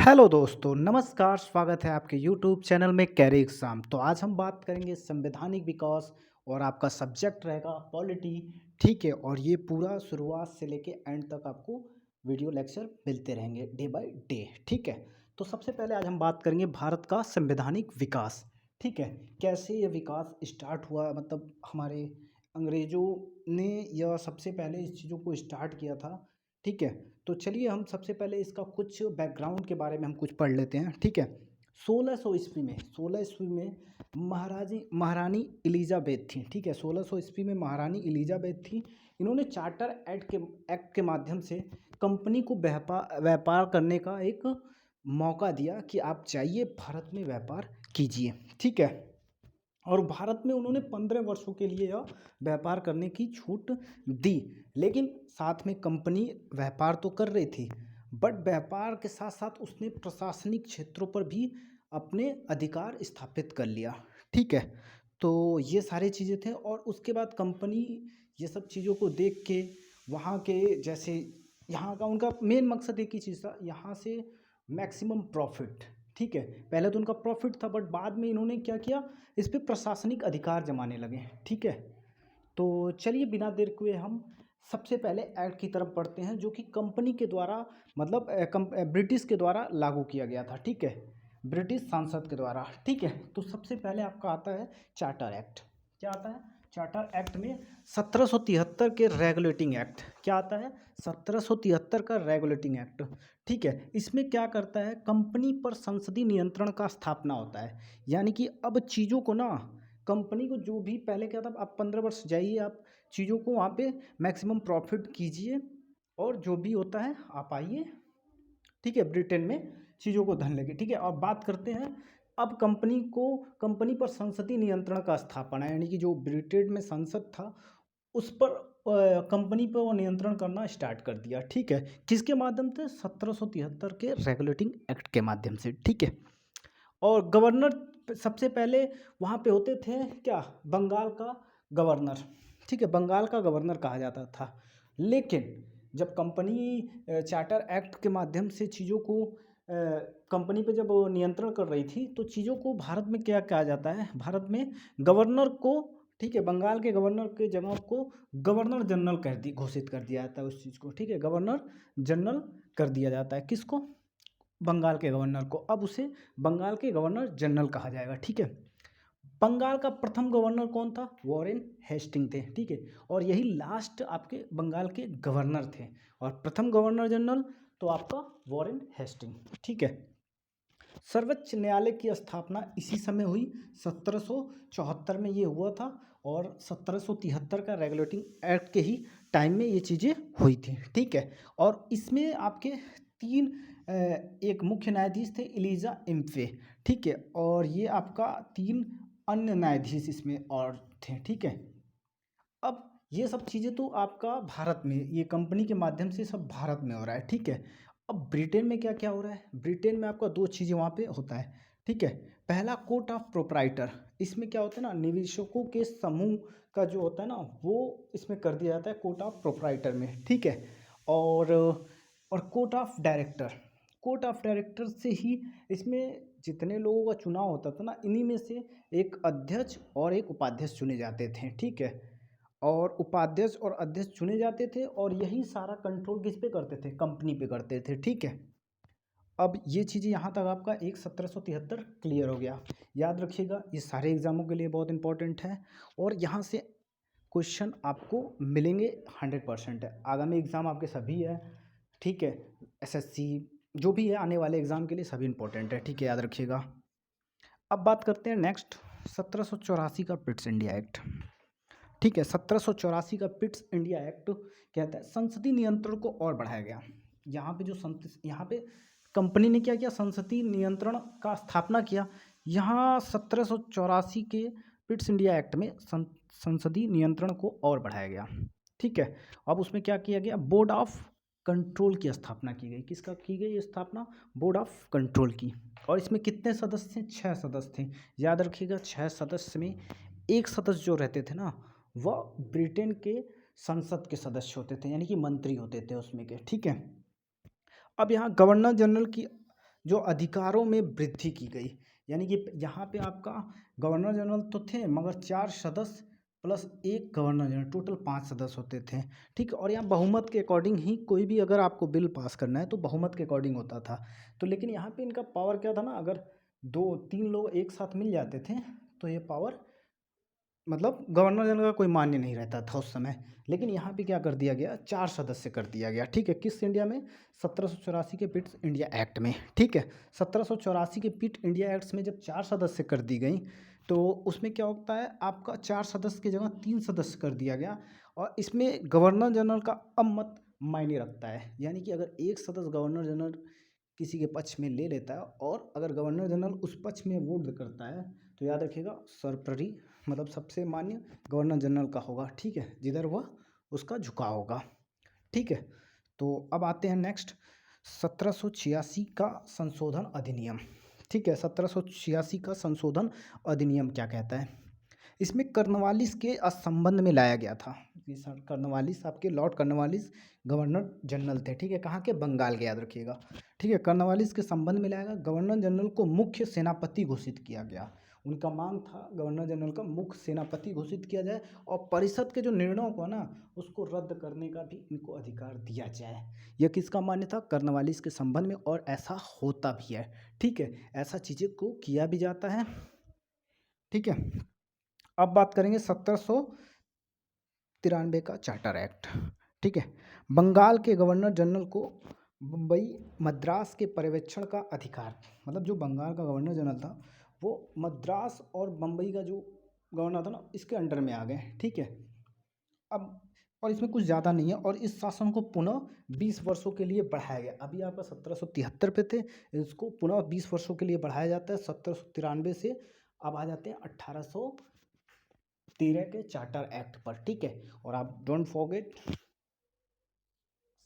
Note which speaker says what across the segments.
Speaker 1: Hello दोस्तों, नमस्कार। स्वागत है आपके यूट्यूब चैनल में कैरी एग्जाम। तो आज हम बात करेंगे संवैधानिक विकास और आपका सब्जेक्ट रहेगा पॉलिटी। ठीक है, और ये पूरा शुरुआत से लेके एंड तक आपको वीडियो लेक्चर मिलते रहेंगे डे बाय डे। ठीक है, तो सबसे पहले आज हम बात करेंगे भारत का संवैधानिक विकास। ठीक है, कैसे ये विकास स्टार्ट हुआ, मतलब हमारे अंग्रेजों ने यह सबसे पहले इस चीज़ों को स्टार्ट किया था। ठीक है, तो चलिए हम सबसे पहले इसका कुछ बैकग्राउंड के बारे में हम कुछ पढ़ लेते हैं। ठीक है, 1600 ईस्वी में महाराजी महारानी एलिजाबेथ थी। ठीक है, 1600 ईस्वी में महारानी एलिजाबेथ थी। इन्होंने चार्टर एक्ट के माध्यम से कंपनी को व्यापार व्यापार करने का एक मौका दिया कि आप जाइए भारत में व्यापार कीजिए। ठीक है, और भारत में उन्होंने 15 वर्षों के लिए यह व्यापार करने की छूट दी। लेकिन साथ में कंपनी व्यापार तो कर रही थी, बट व्यापार के साथ साथ उसने प्रशासनिक क्षेत्रों पर भी अपने अधिकार स्थापित कर लिया। ठीक है, तो ये सारी चीज़ें थे। और उसके बाद कंपनी ये सब चीज़ों को देख के वहाँ के जैसे यहाँ का उनका मेन मकसद एक ही चीज़ था, यहाँ से मैक्सिमम प्रॉफिट। ठीक है, पहले तो उनका प्रॉफिट था, बट बाद में इन्होंने क्या किया, इस पे प्रशासनिक अधिकार जमाने लगे। ठीक है, तो चलिए बिना देर हुए हम सबसे पहले एक्ट की तरफ बढ़ते हैं, जो कि कंपनी के द्वारा मतलब ब्रिटिश के द्वारा लागू किया गया था। ठीक है, ब्रिटिश सांसद के द्वारा। ठीक है, तो सबसे पहले आपका आता है चार्टर एक्ट। क्या आता है चार्टर एक्ट में? 1773 के रेगुलेटिंग एक्ट। क्या आता है? 1773 का रेगुलेटिंग एक्ट। ठीक है, इसमें क्या करता है, कंपनी पर संसदीय नियंत्रण का स्थापना होता है। यानी कि अब चीज़ों को ना, कंपनी को जो भी पहले क्या था, आप 15 वर्ष जाइए, आप चीज़ों को वहाँ पे मैक्सिमम प्रॉफिट कीजिए, और जो भी होता है आप आइए। ठीक है, ब्रिटेन में चीज़ों को धन लगे। ठीक है, अब बात करते हैं अब कंपनी पर संसदीय नियंत्रण का स्थापना, यानी कि जो ब्रिटेन में संसद था उस पर कंपनी पर वो नियंत्रण करना स्टार्ट कर दिया। ठीक है, किसके माध्यम से? 1773 के रेगुलेटिंग एक्ट के माध्यम से। ठीक है, और गवर्नर सबसे पहले वहाँ पे होते थे क्या, बंगाल का गवर्नर। ठीक है, बंगाल का गवर्नर कहा जाता था। लेकिन जब कंपनी चार्टर एक्ट के माध्यम से चीज़ों को कंपनी पे जब वो नियंत्रण कर रही थी, तो चीज़ों को भारत में क्या कहा जाता है, भारत में गवर्नर को, ठीक है, बंगाल के गवर्नर के जगह को गवर्नर जनरल घोषित कर दिया जाता है उस चीज़ को। ठीक है, गवर्नर जनरल कर दिया जाता है किसको? बंगाल के गवर्नर को। अब उसे बंगाल के गवर्नर जनरल कहा जाएगा। ठीक है, बंगाल का प्रथम गवर्नर कौन था? वॉरेन हेस्टिंग थे। ठीक है, और यही लास्ट आपके बंगाल के गवर्नर थे। और प्रथम गवर्नर जनरल तो आपका वॉरेन हेस्टिंग। ठीक है, सर्वोच्च न्यायालय की स्थापना इसी समय हुई, 1774 में ये हुआ था। और 1773 का रेगुलेटिंग एक्ट के ही टाइम में ये चीज़ें हुई थी। ठीक है, और इसमें आपके तीन एक मुख्य न्यायाधीश थे, एलिजा इम्फे। ठीक है, और ये आपका तीन अन्य न्यायाधीश इसमें और थे। ठीक है, अब ये सब चीज़ें तो आपका भारत में, ये कंपनी के माध्यम से सब भारत में हो रहा है। ठीक है, अब ब्रिटेन में क्या क्या हो रहा है? ब्रिटेन में आपका दो चीज़ें वहाँ पे होता है। ठीक है, पहला कोर्ट ऑफ प्रोप्राइटर। इसमें क्या होता है ना, निवेशकों के समूह का जो होता है ना, वो इसमें कर दिया जाता है कोर्ट ऑफ प्रोप्राइटर में। ठीक है, और court of director. Court of director से ही इसमें जितने लोगों का चुनाव होता था ना, इन्हीं में से एक अध्यक्ष और एक उपाध्यक्ष चुने जाते थे। ठीक है, और उपाध्यक्ष और अध्यक्ष चुने जाते थे, और यही सारा कंट्रोल किस पे करते थे? कंपनी पे करते थे। ठीक है, अब ये चीज़ें यहाँ तक आपका एक 1773 क्लियर हो गया। याद रखिएगा, ये सारे एग्जामों के लिए बहुत इंपॉर्टेंट है, और यहाँ से क्वेश्चन आपको मिलेंगे 100% है। आगामी एग्ज़ाम आपके सभी है। ठीक है, एसएससी जो भी है आने वाले एग्ज़ाम के लिए सभी इंपॉर्टेंट है। ठीक है, याद रखिएगा। अब बात करते हैं नेक्स्ट, 1784 का पिट्स इंडिया एक्ट। ठीक है, 1784 का पिट्स इंडिया एक्ट कहता है संसदीय नियंत्रण को और बढ़ाया गया। यहाँ पे कंपनी ने क्या किया, संसदीय नियंत्रण का स्थापना किया। यहाँ 1784 के पिट्स इंडिया एक्ट में संसदीय नियंत्रण को और बढ़ाया गया। ठीक है, अब उसमें क्या किया गया, बोर्ड ऑफ कंट्रोल की स्थापना की गई। किसका की गई स्थापना? बोर्ड ऑफ कंट्रोल की। और इसमें कितने सदस्य थे? 6 सदस्य थे। याद रखिएगा, 6 सदस्य में एक सदस्य जो रहते थे ना, वह ब्रिटेन के संसद के सदस्य होते थे, यानी कि मंत्री होते थे उसमें के। ठीक है, अब यहाँ गवर्नर जनरल की जो अधिकारों में वृद्धि की गई, यानी कि यहाँ पे आपका गवर्नर जनरल तो थे मगर 4 सदस्य प्लस एक गवर्नर जनरल, टोटल 5 सदस्य होते थे। ठीक है, और यहाँ बहुमत के अकॉर्डिंग ही कोई भी अगर आपको बिल पास करना है तो बहुमत के अकॉर्डिंग होता था। तो लेकिन यहाँ पे इनका पावर क्या था ना, अगर 2-3 लोग एक साथ मिल जाते थे तो ये पावर मतलब गवर्नर जनरल का कोई मान्य नहीं रहता था उस समय। लेकिन यहाँ पे क्या कर दिया गया, 4 सदस्य कर दिया गया। ठीक है, किस इंडिया में, 1784 के पिट्स इंडिया एक्ट में। ठीक है, 1784 के पिट इंडिया एक्ट्स में जब 4 सदस्य कर दी गई तो उसमें क्या होता है, आपका 4 सदस्य की जगह 3 सदस्य कर दिया गया। और इसमें गवर्नर जनरल का अब मत मायने रखता है, यानी कि अगर एक सदस्य गवर्नर जनरल किसी के पक्ष में ले लेता है और अगर गवर्नर जनरल उस पक्ष में वोट करता है तो याद रखिएगा सर्वोपरि मतलब सबसे मान्य गवर्नर जनरल का होगा। ठीक है, जिधर वह उसका झुकाव होगा। ठीक है, तो अब आते हैं नेक्स्ट 1786 का संशोधन अधिनियम। ठीक है, 1786 का संशोधन अधिनियम क्या कहता है, इसमें कर्नवालिस के संबंध में लाया गया था। ये सर कर्नवालिस आपके लॉर्ड कर्नवालिस गवर्नर जनरल थे। ठीक है, कहाँ के, बंगाल के, याद रखिएगा। ठीक है, कर्नवालिस के संबंध में लाया गया। गवर्नर जनरल को मुख्य सेनापति घोषित किया गया। उनका मांग था गवर्नर जनरल का मुख्य सेनापति घोषित किया जाए और परिषद के जो निर्णयों को ना उसको रद्द करने का भी इनको अधिकार दिया जाए। यह किसका मान्य था, कर्नवालिस के संबंध में, और ऐसा होता भी है। ठीक है, ऐसा चीज़ें को किया भी जाता है। ठीक है, अब बात करेंगे 1793 का चार्टर एक्ट। ठीक है, बंगाल के गवर्नर जनरल को मुंबई मद्रास के पर्यवेक्षण का अधिकार, मतलब जो बंगाल का गवर्नर जनरल था वो मद्रास और बम्बई का जो गवर्नर था ना इसके अंडर में आ गए। ठीक है, अब और इसमें कुछ ज़्यादा नहीं है और इस शासन को पुनः 20 वर्षों के लिए बढ़ाया गया। अभी आपका 1773 पे थे, इसको पुनः 20 वर्षों के लिए बढ़ाया जाता है 1793 से। अब आ जाते हैं 1813 के चार्टर एक्ट पर। ठीक है, और आप don't forget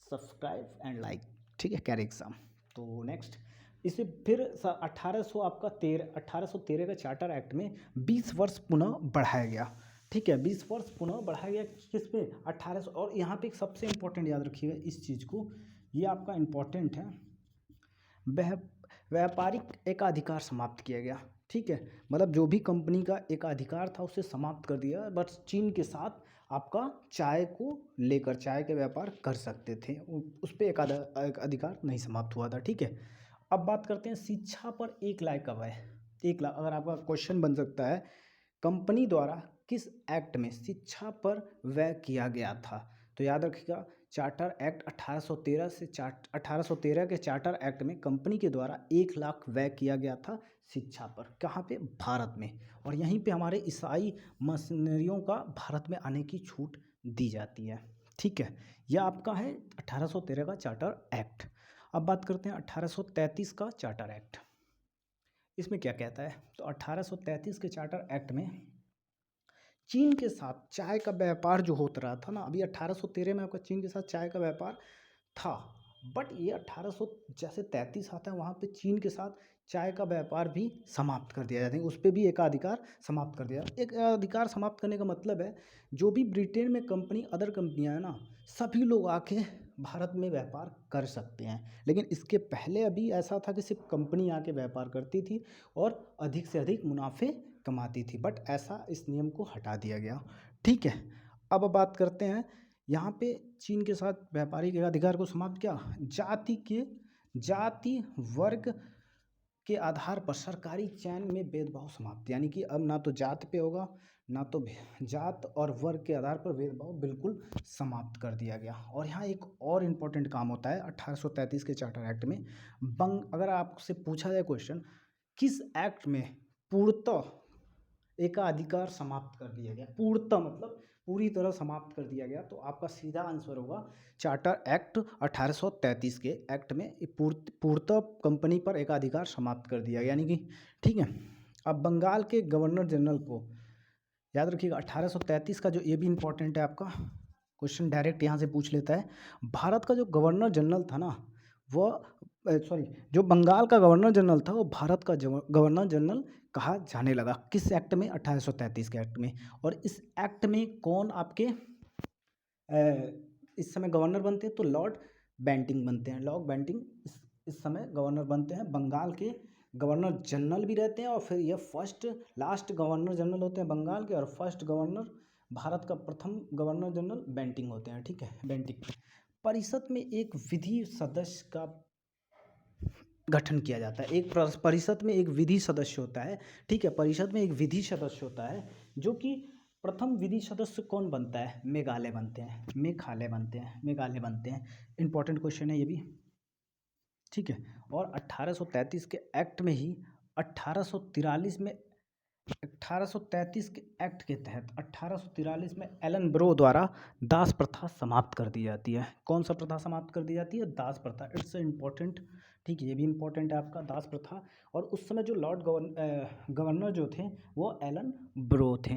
Speaker 1: subscribe and like. ठीक है, कैर एग्जाम। तो नेक्स्ट इसे फिर 1800 आपका 1813 का चार्टर एक्ट में 20 वर्ष पुनः बढ़ाया गया। ठीक है, 20 वर्ष पुनः बढ़ाया गया किस पे, 1800। और यहाँ पे एक सबसे इम्पोर्टेंट याद रखिएगा इस चीज़ को, ये आपका इम्पोर्टेंट है, व्यापारिक एकाधिकार समाप्त किया गया। ठीक है, मतलब जो भी कंपनी का एकाधिकार था उसे समाप्त कर दिया, बस चीन के साथ आपका चाय को लेकर चाय के व्यापार कर सकते थे, उस पर एक अधिकार नहीं समाप्त हुआ था। ठीक है, अब बात करते हैं शिक्षा पर 1 लाख कब है। 1 लाख अगर आपका क्वेश्चन बन सकता है, कंपनी द्वारा किस एक्ट में शिक्षा पर व्यय किया गया था, तो याद रखिएगा चार्टर एक्ट 1813 से 1813 के चार्टर एक्ट में कंपनी के द्वारा 1 लाख व्यय किया गया था शिक्षा पर। कहाँ पे, भारत में। और यहीं पे हमारे ईसाई मशीनरियों का भारत में आने की छूट दी जाती है। ठीक है, यह आपका है 1813 का चार्टर एक्ट। अब बात करते हैं 1833 का चार्टर एक्ट। इसमें क्या कहता है, तो 1833 के चार्टर एक्ट में चीन के साथ चाय का व्यापार जो होता रहा था ना, अभी 1813 में आपका चीन के साथ चाय का व्यापार था, बट ये 1800 जैसे 33 आता है वहाँ पे चीन के साथ चाय का व्यापार भी समाप्त कर दिया जाता है, उस पर भी एकाधिकार समाप्त कर दिया। एक अधिकार समाप्त करने का मतलब है जो भी ब्रिटेन में कंपनी अदर कंपनियां हैं ना सभी लोग आके भारत में व्यापार कर सकते हैं। लेकिन इसके पहले अभी ऐसा था कि सिर्फ कंपनी आके व्यापार करती थी और अधिक से अधिक मुनाफे कमाती थी, बट ऐसा इस नियम को हटा दिया गया। ठीक है, अब बात करते हैं यहाँ पे चीन के साथ व्यापारिक अधिकार को समाप्त किया। जाति वर्ग के आधार पर सरकारी चयन में भेदभाव समाप्त, यानी कि अब ना तो जात पे होगा ना तो जात और वर्ग के आधार पर भेदभाव बिल्कुल समाप्त कर दिया गया। और यहाँ एक और इम्पोर्टेंट काम होता है 1833 के चार्टर एक्ट में, अगर आपसे पूछा जाए क्वेश्चन किस एक्ट में पूर्णतः एकाधिकार समाप्त कर दिया गया, पूर्णतः मतलब पूरी तरह समाप्त कर दिया गया, तो आपका सीधा आंसर होगा चार्टर एक्ट 1833 के एक्ट में पूर्णतः कंपनी पर एकाधिकार समाप्त कर दिया गया, यानी कि ठीक है। अब बंगाल के गवर्नर जनरल को याद रखिएगा 1833 का जो ये भी इम्पोर्टेंट है आपका क्वेश्चन डायरेक्ट यहाँ से पूछ लेता है। भारत का जो गवर्नर जनरल था ना वह जो बंगाल का गवर्नर जनरल था वो भारत का गवर्नर जनरल कहा जाने लगा किस एक्ट में, 1833 के एक्ट में। और इस एक्ट में कौन आपके इस समय गवर्नर बनते हैं, तो लॉर्ड बेंटिंग बनते हैं। लॉर्ड बेंटिंग इस इस समय गवर्नर बनते हैं। बंगाल के गवर्नर जनरल भी रहते हैं और फिर ये लास्ट गवर्नर जनरल होते हैं बंगाल के, और फर्स्ट गवर्नर भारत का प्रथम गवर्नर जनरल बेंटिंग होते हैं। ठीक है, बेंटिंग। परिषद में एक विधि सदस्य का गठन किया जाता है। एक परिषद में एक विधि सदस्य होता है। ठीक है, परिषद में एक विधि सदस्य होता है, जो कि प्रथम विधि सदस्य कौन बनता है? मेघालय बनते हैं, मेघालय बनते हैं। इंपॉर्टेंट क्वेश्चन है ये भी। ठीक है, और 1833 के एक्ट में ही 1843 में 1833 के एक्ट के तहत 1843 में एलन ब्रो द्वारा दास प्रथा समाप्त कर दी जाती है। कौन सा प्रथा समाप्त कर दी जाती है? दास प्रथा। It's important. ठीक है, ये भी इम्पोर्टेंट है आपका, दास प्रथा। और उस समय जो गवर्नर जो थे वो एलन ब्रो थे।